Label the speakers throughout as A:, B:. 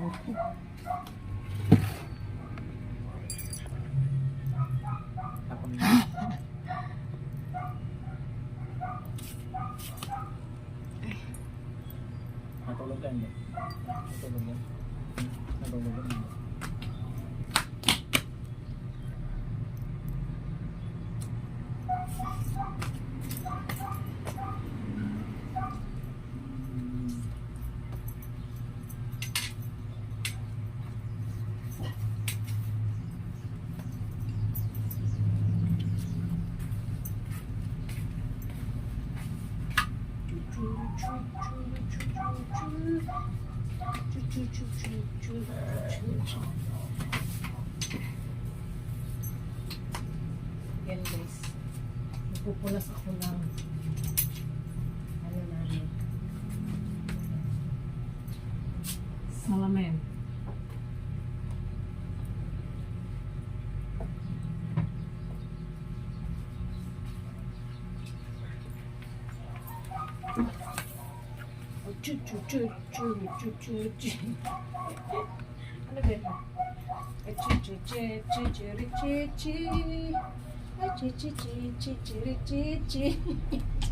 A: Natulog yan. Natulog yan. Natulog yan.
B: Yan guys, nagpupulas ako ng ano namin, salamin.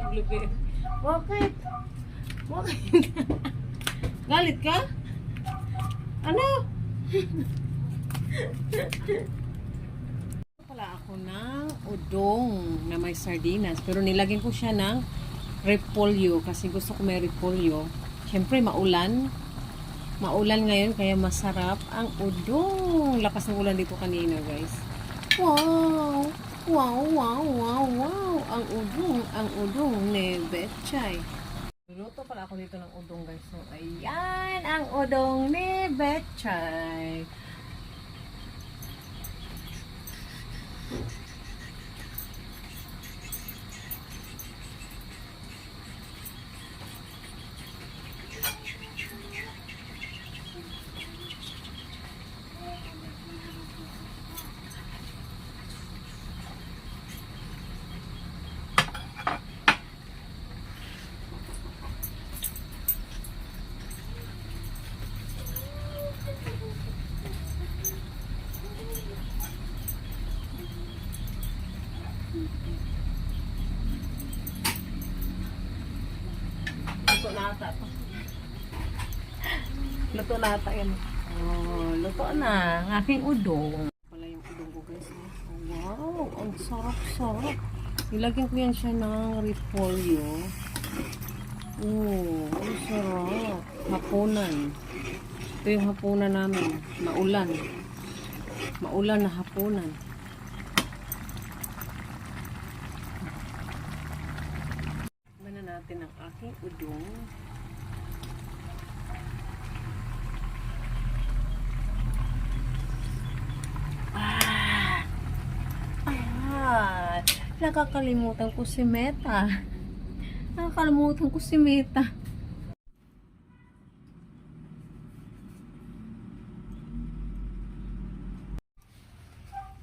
B: Ano ba yun? Bakit? Bakit? Galit ka? Ano? Pala ako ng udong na may sardinas, pero nilagyan ko siya ng repolyo kasi gusto ko may repolyo. Siyempre maulan. Maulan ngayon kaya masarap ang udong. Lakas ng ulan dito kanina, guys. Wow! Wow, wow, wow, wow! Ang udong ni Betchay. Luto pala ako dito ng udong, guys. So, ayan ang udong ni Betchay. Luto na ata to. Luto na ata yan. Oh, luto na. Ang aking udong. Pala yung udong ko, guys. Oh, wow, ang sarap-sarap. Nilagyan ko yan siya ng repolyo. Oh, ang sarap. Hapunan. Ito yung hapunan namin. Maulan. Maulan na hapunan. Natin ang aking udong. Nakakalimutan ko si Meta. Nakakalimutan ko si Meta.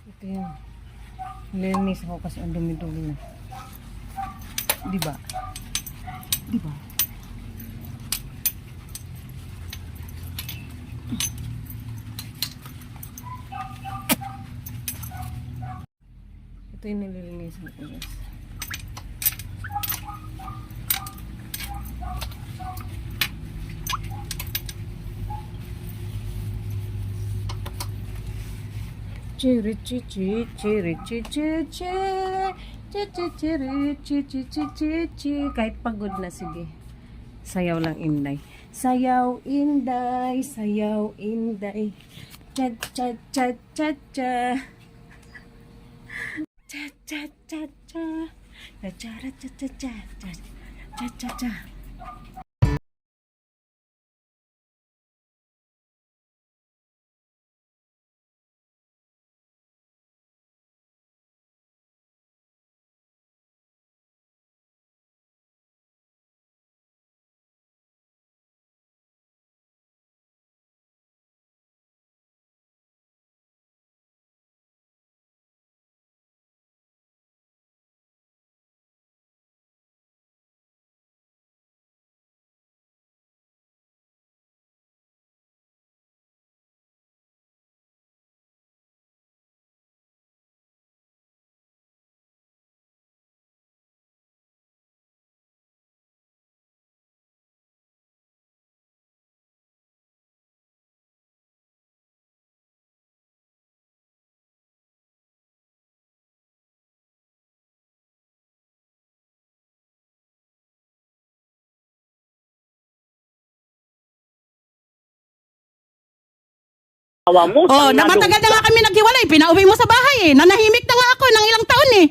B: Ito yun. Nilinis ako kasi ang dumi-dumi na. Diba? Diba? Ito yung nililinisan ko, guys. Chiri chichi chiri chichi chi. Kahit pagod na, sige. Sayaw lang, Inday. Sayaw, Inday. Sayaw, Inday. Cha cha cha cha cha. Cha cha cha cha. Cha cha cha cha cha. Cha cha cha.
C: Oh, na matagal na nga kami naghiwalay. Pinauwi mo sa bahay eh. Nanahimik na nga ako ng ilang taon eh.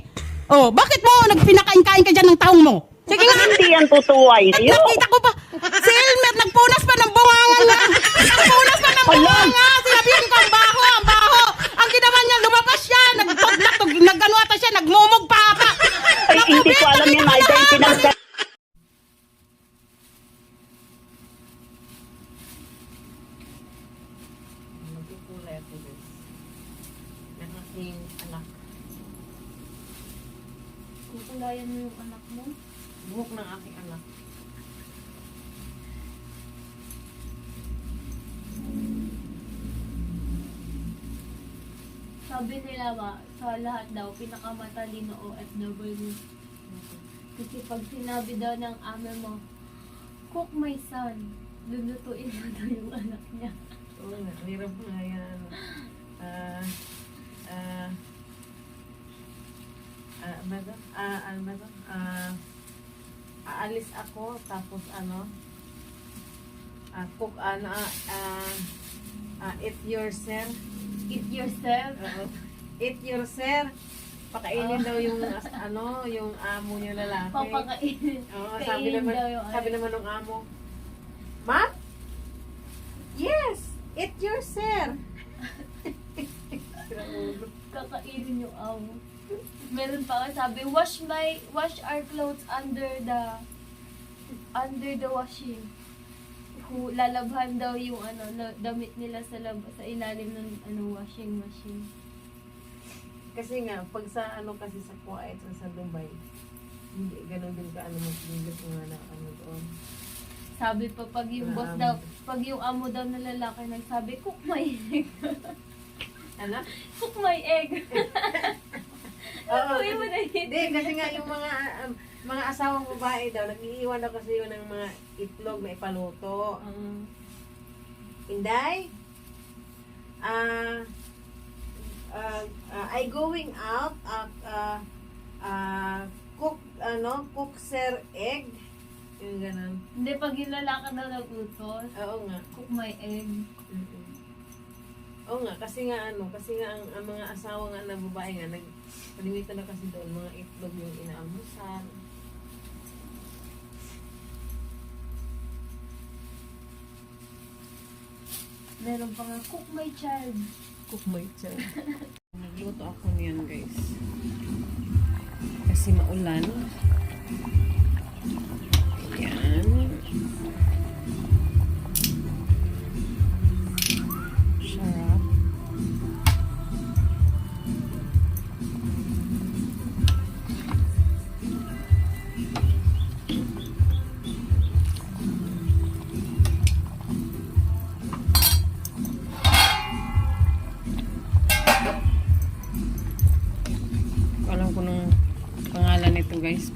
C: Oh, bakit mo nagpinakain-kain ka dyan ng taong mo? Sige nga.
D: Hindi yan totoo ay
C: At nakita ko pa, si Elmer nagpunas pa ng bunganga nga. Nagpunas pa ng bunganga. Sinabihan ko, ang baho, ang baho. Ang ginawa niya, lumabas siya. Nag-ano ata siya, nagmumog pa ata.
D: Ay, hindi ko alam yan ay dahil pinagsa...
B: Magkukulay ako guys. Ng aking anak.
E: Kukulayan mo yung anak mo.
B: Buhok ng aking anak.
E: Sabi nila ba, sa lahat daw, pinakamatalino OFW. Kasi pag sinabi daw ng amo mo, cook my son, lulutuin mo daw yung anak niya.
B: Oo nga, hirap nga yan. Ano ba ito? Aalis ako, tapos cook, eat yourself.
E: Eat yourself.
B: Eat yourself. Pakainin daw yung yung amo niya lalaki.
E: Papakainin.
B: Oo,
E: Kainin daw yung
B: sabi naman ng amo, Ma'am? Yes, eat yourself.
E: Kakainin yung amo. Meron pa nga sabi, wash our clothes under the washing. Lalabhan daw yung damit nila sa ilalim ng washing machine.
B: Kasi nga, pag sa kasi sa Kuwait o sa Dubai, hindi ganun din ka mag-English nga na doon.
E: Sabi pa pag yung boss daw, pag yung amo daw na lalaki nagsabi, cook my egg.
B: Ano?
E: Cook my egg.
B: Oo.
E: Uy, mo na
B: Hindi, kasi nga yung mga asawang babae daw, nag-iiwan daw kasi yun ng mga itlog na ipaluto. Inday, I going out cook sir egg. Yung ganun.
E: Hindi, pag yung lalaki daw nag-utos,
B: Oo nga.
E: cook my egg.
B: Oo nga, kasi nga ang mga asawa nga na babae nga, nagpalimitan na kasi doon, mga itlog yung inaamusan.
E: Meron pa nga, cook my child.
B: Cook my child. Nagluto ako niyan guys. Kasi maulan. Ayan. Sarap. Alam ko nung pangalan nito guys,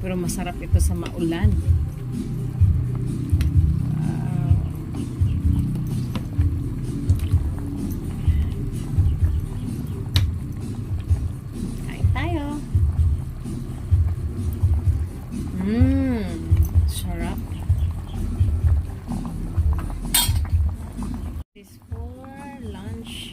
B: pero masarap ito sa maulan. Kain tayo. Sarap. This for lunch.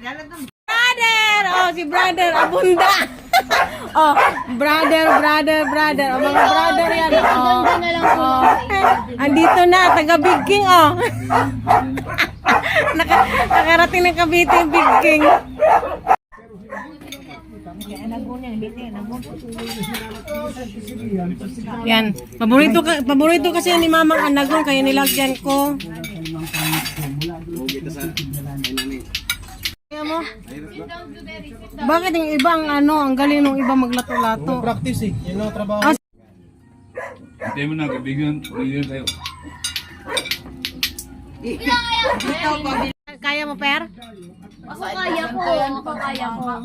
B: Brother! Oh, si brother, abunda! Oh, brother. Oh, mga brother yan. Oh,
E: Ganda na lang po.
B: andito na, taga Big King, oh. Nakarating ng Cavite yung Big King. Yan, paborito kasi ni Mamang Anagon, kaya nilagyan ko. Kaya mo? Bakit yung ibang ang galing ng iba maglato-lato?
A: Practice eh. Yun ang trabaho.
F: Hindi mo na, bigyan kayo.
B: Kaya mo, Per?
E: Ako kaya ko.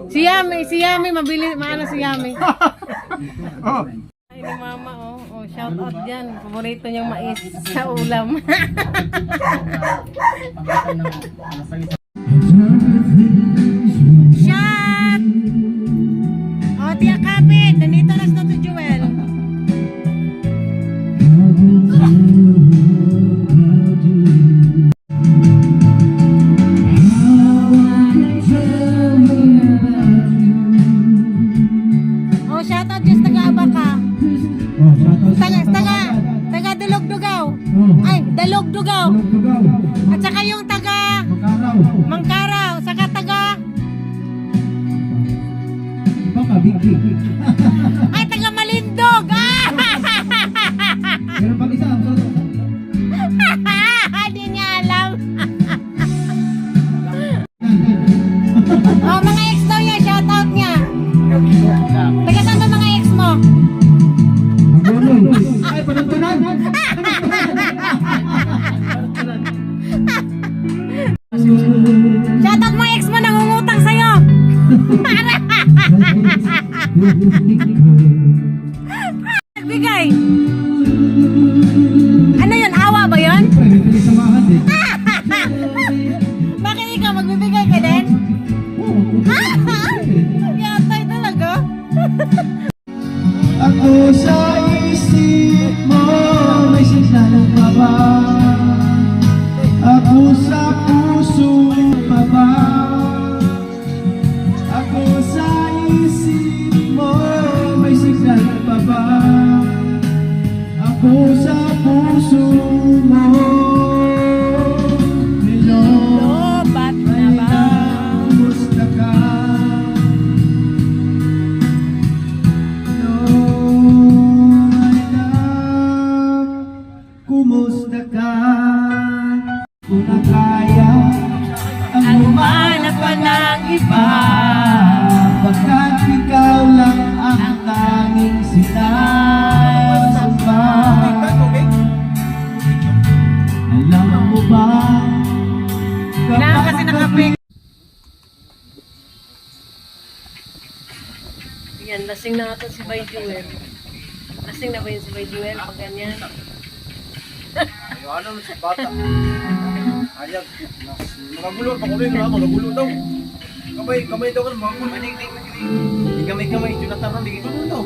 B: Si Yami, mabili, maano si Yami. Ay, ni mama, oh. Oh, shout out dyan. Paborito niyang mais sa ulam. Shot! Oh, Tia Kapit, nandito na si Tito Joel. Oh, shout out just taga-Abaka. Taga Dalugdugaw. Ay, Dalugdugaw. At saka yung taga Mangkaraw, saka taga ay taga Malindog.
A: Meron pang isa.
B: Hindi niya alam. Oh, mga ex daw niya, shout out niya. Taga saan ba mga ex mo?
A: Ay, panagtunan!
B: Shout out mga ex mo, nangungutang sa'yo. Nagbigay. Ano yun? Awa ba yun? Bakit ikaw magbibigay ka din? Yatay talaga.
A: Ako sa isip mo, may sigla ng baba. Ako sa puso pa ba? Ako sa isip mo, may sigla ng baba. Ako sa puso mo. Hello,
B: Lobat na ba?
A: kumusta ka? Hello, my love, kumusta ka? Kung na kaya ang humanap pa ng iba, baga't ikaw lang ang tanging sinasamba. Alam mo ba?
B: Kailangan kasi ng kape. Yan, lasing na ito si Bay Jewel. Lasing na ba yun si Bay Jewel? Pag ganyan.
A: Ano sa bata? Ayag. Nakagulo pa ko rin na ako. Nagulo daw. Kamay daw ka. Kamay. Kamay. Jonathan, hindi. Nagulo daw.